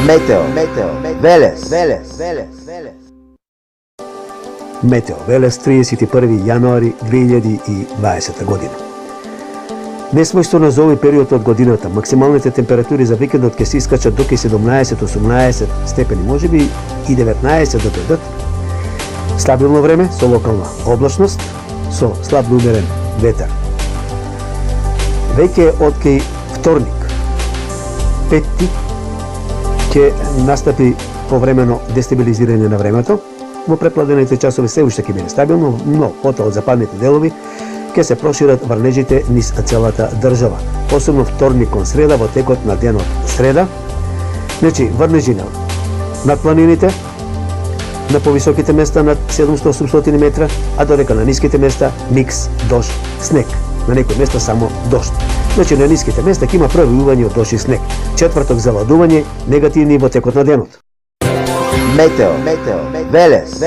Метео Велес. Метео Велес, 31. јануари 2020 година. Несвојствено за овој период од годината, максималните температури за викендот ќе се искачат до 17-18 степени, можеби и 19 да дојдат. Стабилно време со локална облачност, со слаб до умерен ветер. Веќе од кај вторник, петти, ќе настапи повремено дестабилизирање на времето. Во препладените часови се уште ќе биде стабилно, но потоа од западните делови ќе се прошират врнежите низ целата држава. Посебно вторник кон среда, во текот на денот среда. Значи, врнежи над планините, на повисоките места над 700-800 метра, а дорека на ниските места микс дожд, снег. На некои места само дожд. Значи, на ниските места ќе има пројавување од дожд и снег. Четврток заладување, негативни во текот на денот. Метео Велес.